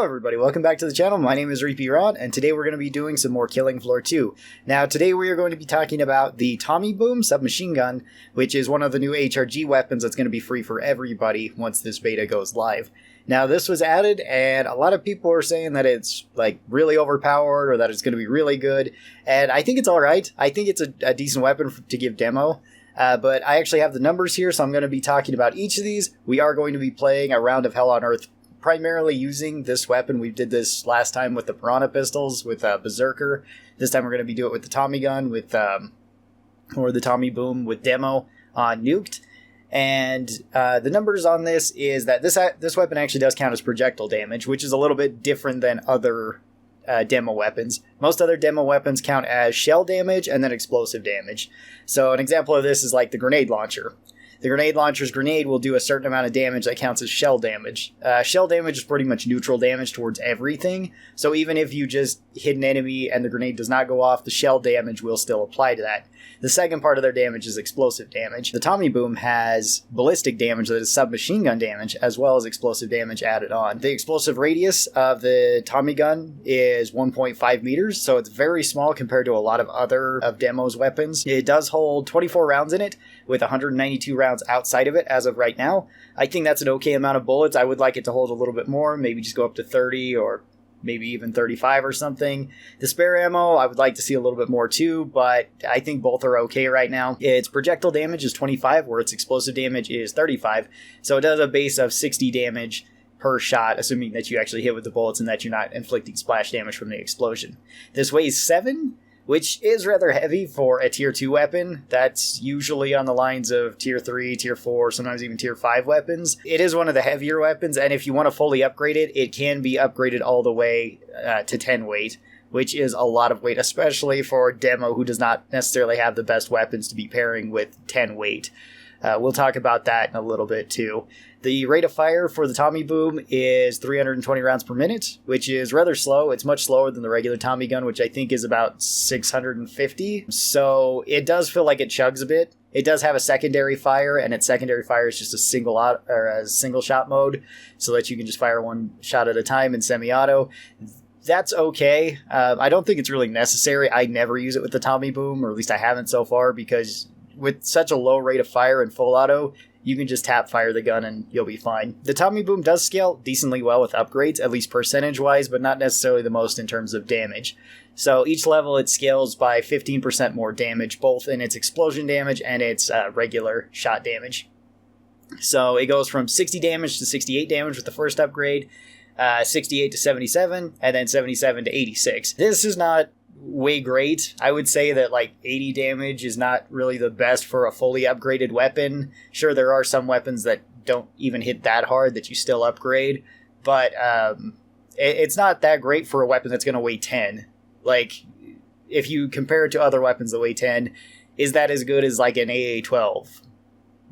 Hello everybody, welcome back to the channel. My name is Reapy Rod, and today we're going to be doing some more Killing Floor 2. Now today we are going to be talking about the Tommy Boom submachine gun, which is one of the new HRG weapons that's going to be free for everybody once this beta goes live. Now this was added, and a lot of people are saying that it's like really overpowered or that it's going to be really good, and I think it's alright. I think it's a decent weapon to give demo. But I actually have the numbers here, so I'm going to be talking about each of these. We are going to be playing a round of Hell on Earth primarily using this weapon. We did this last time with the Piranha pistols with Berserker. This time we're going to be doing it with the Tommy gun with or the Tommy Boom with demo on Nuked. And the numbers on this is that this weapon actually does count as projectile damage, which is a little bit different than other demo weapons. Most other demo weapons count as shell damage and then explosive damage. So an example of this is like the grenade launcher. The grenade launcher's grenade will do a certain amount of damage that counts as shell damage. Shell damage is pretty much neutral damage towards everything, so even if you just hit an enemy and the grenade does not go off, the shell damage will still apply to that. The second part of their damage is explosive damage. The Tommy Boom has ballistic damage that is submachine gun damage, as well as explosive damage added on. The explosive radius of the Tommy gun is 1.5 meters, so it's very small compared to a lot of other of Demo's weapons. It does hold 24 rounds in it, with 192 rounds outside of it as of right now. I think that's an okay amount of bullets. I would like it to hold a little bit more, maybe just go up to 30 or maybe even 35 or something. The spare ammo, I would like to see a little bit more too, but I think both are okay right now. Its projectile damage is 25, where its explosive damage is 35, so it does a base of 60 damage per shot, assuming that you actually hit with the bullets and that you're not inflicting splash damage from the explosion. This weighs 7, which is rather heavy for a tier 2 weapon. That's usually on the lines of tier 3, tier 4, sometimes even tier 5 weapons. It is one of the heavier weapons, and if you want to fully upgrade it, it can be upgraded all the way to 10 weight, which is a lot of weight, especially for Demo, who does not necessarily have the best weapons to be pairing with 10 weight. We'll talk about that in a little bit too. The rate of fire for the Tommy Boom is 320 rounds per minute, which is rather slow. It's much slower than the regular Tommy gun, which I think is about 650. So it does feel like it chugs a bit. It does have a secondary fire, and its secondary fire is just a single shot mode, so that you can just fire one shot at a time in semi-auto. That's okay. I don't think it's really necessary. I never use it with the Tommy Boom, or at least I haven't so far, because with such a low rate of fire and full auto, you can just tap fire the gun and you'll be fine. The Tommy Boom does scale decently well with upgrades, at least percentage-wise, but not necessarily the most in terms of damage. So each level it scales by 15% more damage, both in its explosion damage and its regular shot damage. So it goes from 60 damage to 68 damage with the first upgrade, 68 to 77, and then 77 to 86. This is not way great. I would say that like 80 damage is not really the best for a fully upgraded weapon. Sure, there are some weapons that don't even hit that hard that you still upgrade, but it's not that great for a weapon that's going to weigh 10. Like, if you compare it to other weapons that weigh 10, is that as good as like an AA-12?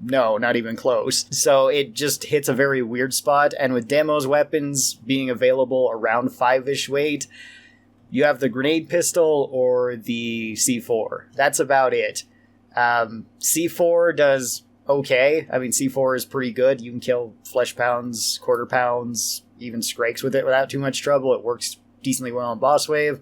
No, not even close. So it just hits a very weird spot, and with Demo's weapons being available around 5-ish weight, you have the grenade pistol or the C4. That's about it. C4 does okay. I mean, C4 is pretty good. You can kill flesh pounds, quarter pounds, even Skrakes with it without too much trouble. It works decently well on boss wave,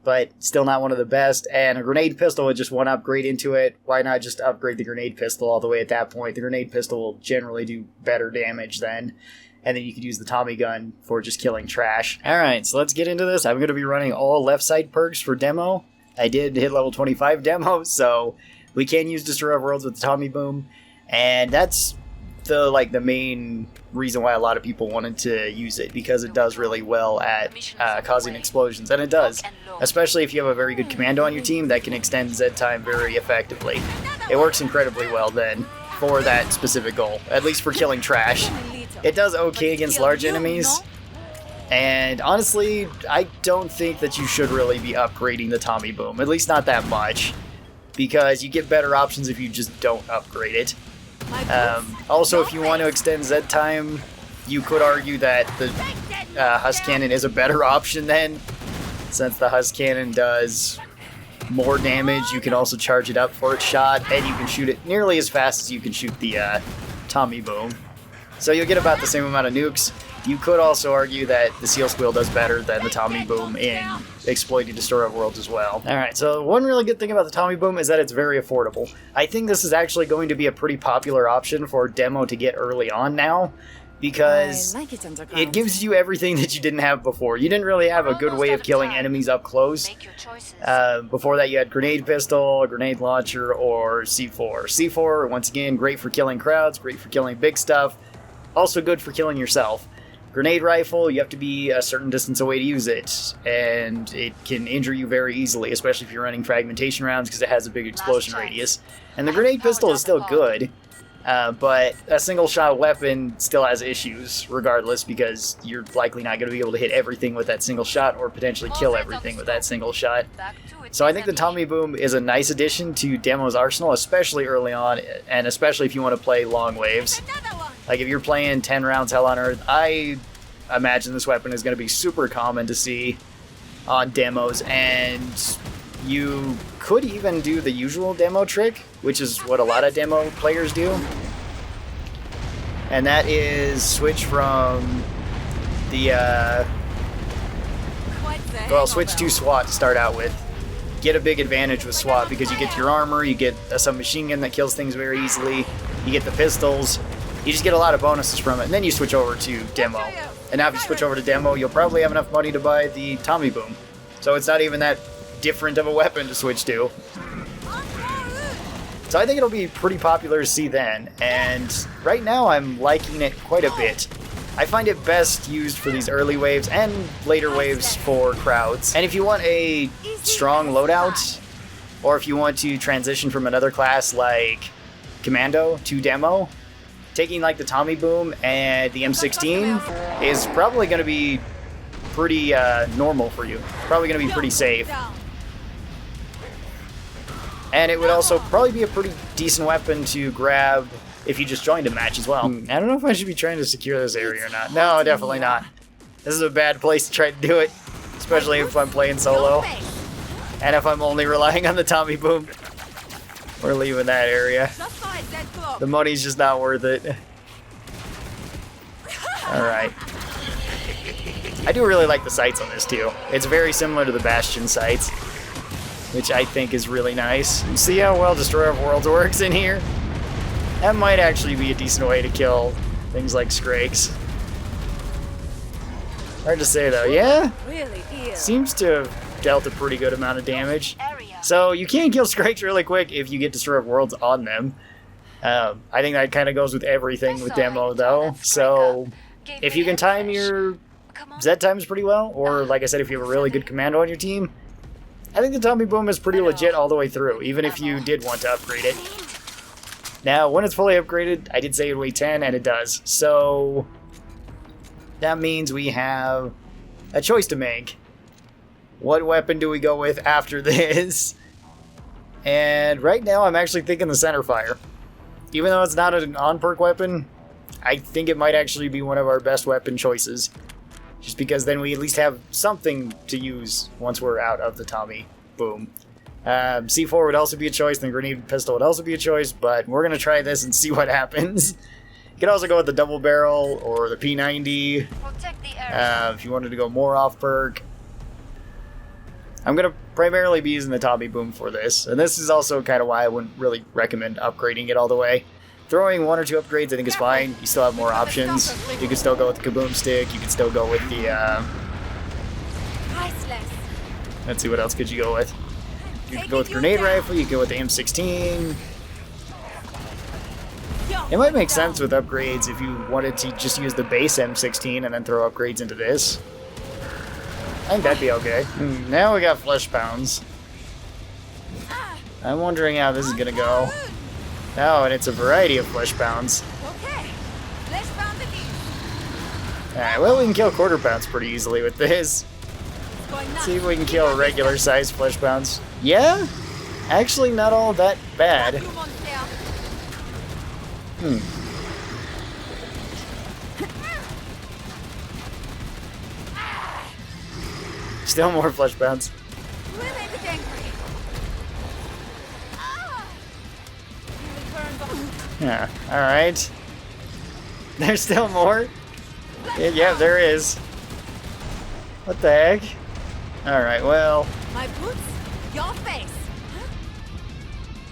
but still not one of the best. And a grenade pistol with just one upgrade into it, why not just upgrade the grenade pistol all the way at that point? The grenade pistol will generally do better damage then. And then you could use the Tommy gun for just killing trash. Alright, so let's get into this. I'm going to be running all left side perks for demo. I did hit level 25 demo, so we can use Destroyer of Worlds with the Tommy Boom. And that's the main reason why a lot of people wanted to use it, because it does really well at causing explosions. And it does, especially if you have a very good commando on your team that can extend Z time very effectively. It works incredibly well then for that specific goal, at least for killing trash. It does okay against large enemies, and honestly, I don't think that you should really be upgrading the Tommy Boom, at least not that much, because you get better options if you just don't upgrade it. Also, if you want to extend Z time, you could argue that the Husk Cannon is a better option then, since the Husk Cannon does more damage. You can also charge it up for its shot, and you can shoot it nearly as fast as you can shoot the Tommy Boom. So you'll get about the same amount of nukes. You could also argue that the Seal Squeal does better than the Tommy Boom in Exploiting Destroyer of Worlds as well. Alright, so one really good thing about the Tommy Boom is that it's very affordable. I think this is actually going to be a pretty popular option for demo to get early on now, because it gives you everything that you didn't have before. You didn't really have a good way of killing enemies up close. Before that you had Grenade Pistol, a Grenade Launcher, or C4. C4, once again, great for killing crowds, great for killing big stuff, also good for killing yourself. Grenade Rifle, you have to be a certain distance away to use it, and it can injure you very easily, especially if you're running fragmentation rounds because it has a big explosion radius. And the Grenade Pistol is still good, but a single-shot weapon still has issues, regardless, because you're likely not going to be able to hit everything with that single shot, or potentially kill everything with that single shot. So I think the Tommy Boom is a nice addition to Demo's arsenal, especially early on, and especially if you want to play long waves. Like, if you're playing 10 rounds Hell on Earth, I imagine this weapon is going to be super common to see on demos, and you could even do the usual demo trick, which is what a lot of demo players do. And that is switch from the, well, switch to SWAT to start out with. Get a big advantage with SWAT because you get your armor, you get a submachine gun that kills things very easily, you get the pistols, you just get a lot of bonuses from it, and then you switch over to demo. And now if you switch over to demo, you'll probably have enough money to buy the Tommy Boom. So it's not even that different of a weapon to switch to. So I think it'll be pretty popular to see then, and right now I'm liking it quite a bit. I find it best used for these early waves and later waves for crowds. And if you want a strong loadout, or if you want to transition from another class like Commando to demo, taking like the Tommy Boom and the M16 is probably going to be pretty normal for you. Probably going to be pretty safe. And it would also probably be a pretty decent weapon to grab if you just joined a match as well. I don't know if I should be trying to secure this area or not. No, definitely not. This is a bad place to try to do it, especially if I'm playing solo. And if I'm only relying on the Tommy Boom. We're leaving that area. The money's just not worth it. Alright. I do really like the sights on this too. It's very similar to the Bastion sights, which I think is really nice. See how well Destroyer of Worlds works in here? That might actually be a decent way to kill things like Scrakes. Hard to say though. Yeah? Seems to have dealt a pretty good amount of damage. So you can kill Scrakes really quick if you get Destroyer of Worlds on them. I think that kind of goes with everything with demo though. So if you can time your Z times pretty well, or like I said, if you have a really good commando on your team, I think the Tommy Boom is pretty legit all the way through, even if you did want to upgrade it. Now, when it's fully upgraded, I did say it would weigh 10, and it does. So that means we have a choice to make. What weapon do we go with after this? And right now, I'm actually thinking the centerfire. Even though it's not an on-perk weapon, I think it might actually be one of our best weapon choices. Just because then we at least have something to use once we're out of the Tommy Boom. C4 would also be a choice, and the Grenade Pistol would also be a choice, but we're going to try this and see what happens. You could also go with the double barrel or the P90 if you wanted to go more off-perk. I'm going to primarily be using the Tommy Boom for this, and this is also kind of why I wouldn't really recommend upgrading it all the way. Throwing one or two upgrades I think is fine. You still have more options. You can still go with the Kaboom Stick, you can still go with the... let's see, what else could you go with? You can go with Grenade Rifle, you can go with the M16. It might make sense with upgrades if you wanted to just use the base M16 and then throw upgrades into this. I think that'd be okay. Now we got Flesh Pounds. I'm wondering how this is gonna go. Oh, and it's a variety of Flesh Pounds. Alright, well, we can kill Quarter Pounds pretty easily with this. Let's see if we can kill regular size Flesh Pounds. Yeah? Actually, not all that bad. Still more Flesh Pounds. Yeah, alright. There's still more? Yeah, there is. What the heck? Alright, well. My boots, your face.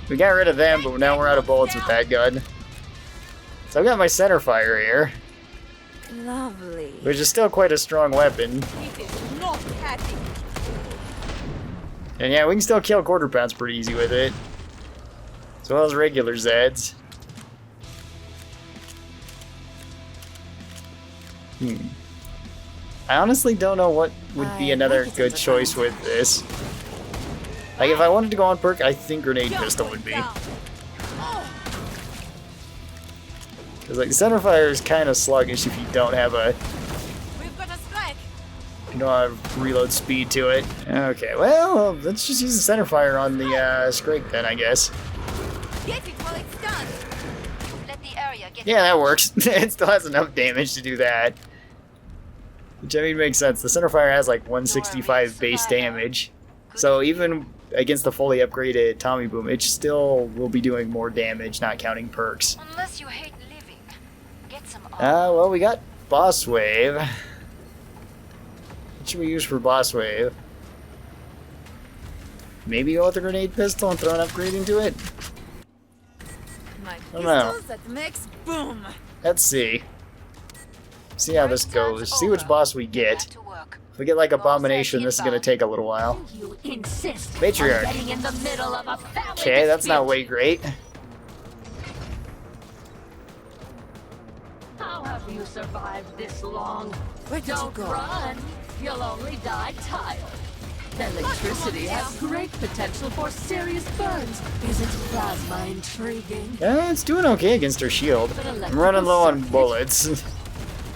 We got rid of them, but now we're out of bullets with that gun. So I've got my center fire here. Lovely. Which is still quite a strong weapon. It is not catty. And yeah, we can still kill quarter pounds pretty easy with it. As well as regular Zeds. I honestly don't know what would be another good choice with this. Like, if I wanted to go on perk, I think grenade pistol would be. Because, like, the center fire is kind of sluggish if you don't have a... We've got a strike. You don't have reload speed to it. Okay, well, let's just use the center fire on the scrape then, I guess. Get it while it's done. Let the area get Yeah, that works. It still has enough damage to do that. Which, I mean, makes sense. The center fire has like 165 base damage. So even against the fully upgraded Tommy Boom, it still will be doing more damage, not counting perks. Unless you hate living, get some. Well, we got Boss Wave. What should we use for Boss Wave? Maybe go with the grenade pistol and throw an upgrade into it? My I don't know. pistols that makes boom. Let's see. See how this goes. See which boss we get. If we get like Abomination, this is gonna take a little while. Matriarch. Okay, that's not way great. How have you survived this long? Where did you Don't go? run. You'll only die tired. Electricity has great potential for serious burns. Isn't plasma intriguing? Yeah, it's doing okay against her shield. I'm running low on bullets.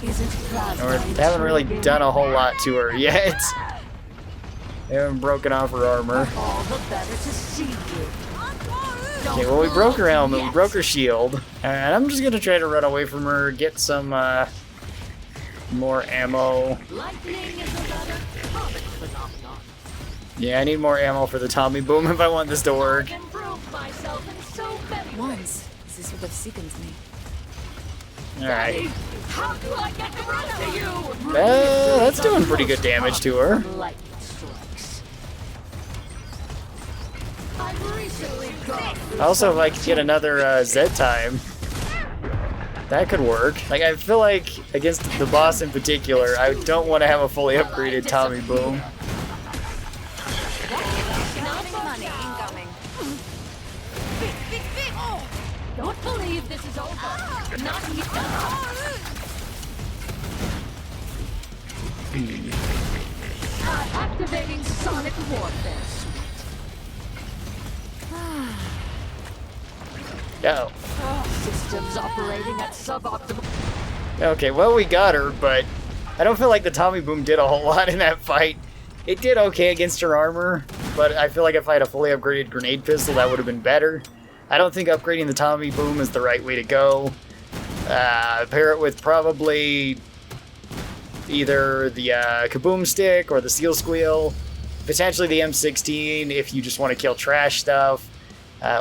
Isn't plasma Or haven't really done a whole lot to her yet. They haven't broken off her armor. all the better to see you? Okay, well we broke her helmet, we broke her shield. And I'm just gonna try to run away from her, get some more ammo. Lightning is a rather common phenomenon. Yeah, I need more ammo for the Tommy Boom if I want this to work. I can prove myself in so many Once, this is what seekens me. Alright. How do I get the rest of you? That's doing pretty good damage to her. Lightning strikes. I've recently gone through Also, if I could get another Z time, that could work. Like, I feel like against the boss in particular, I don't want to have a fully upgraded Tommy Boom. Money incoming. Oh. Don't believe this is over. Not yet. Activating sonic warfare suite. Go. Systems operating at suboptimal. Okay, well, we got her, but I don't feel like the Tommy Boom did a whole lot in that fight. It did okay against her armor, but I feel like if I had a fully upgraded grenade pistol, that would have been better. I don't think upgrading the Tommy Boom is the right way to go. Pair it with probably either the Kaboom Stick or the Seal Squeal, potentially the M16 if you just want to kill trash stuff,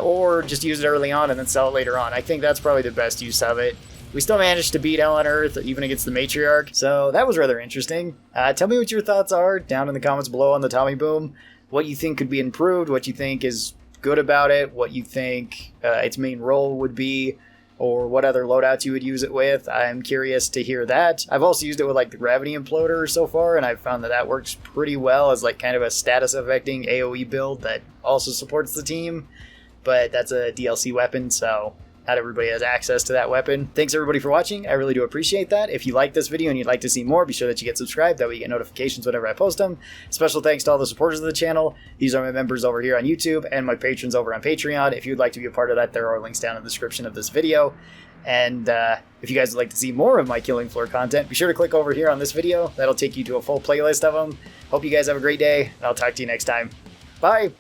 or just use it early on and then sell it later on. I think that's probably the best use of it. We still managed to beat Hell on Earth, even against the Matriarch, so that was rather interesting. Tell me what your thoughts are down in the comments below on the Tommy Boom, what you think could be improved, what you think is good about it, what you think its main role would be, or what other loadouts you would use it with. I'm curious to hear that. I've also used it with like the Gravity Imploder so far, and I've found that that works pretty well as like kind of a status affecting AoE build that also supports the team, but that's a DLC weapon, so not everybody has access to that weapon. Thanks everybody for watching. I really do appreciate that. If you like this video and you'd like to see more, be sure that you get subscribed. That way you get notifications whenever I post them. Special thanks to all the supporters of the channel. These are my members over here on YouTube and my patrons over on Patreon. If you'd like to be a part of that, there are links down in the description of this video. And if you guys would like to see more of my Killing Floor content, be sure to click over here on this video. That'll take you to a full playlist of them. Hope you guys have a great day, and I'll talk to you next time. Bye!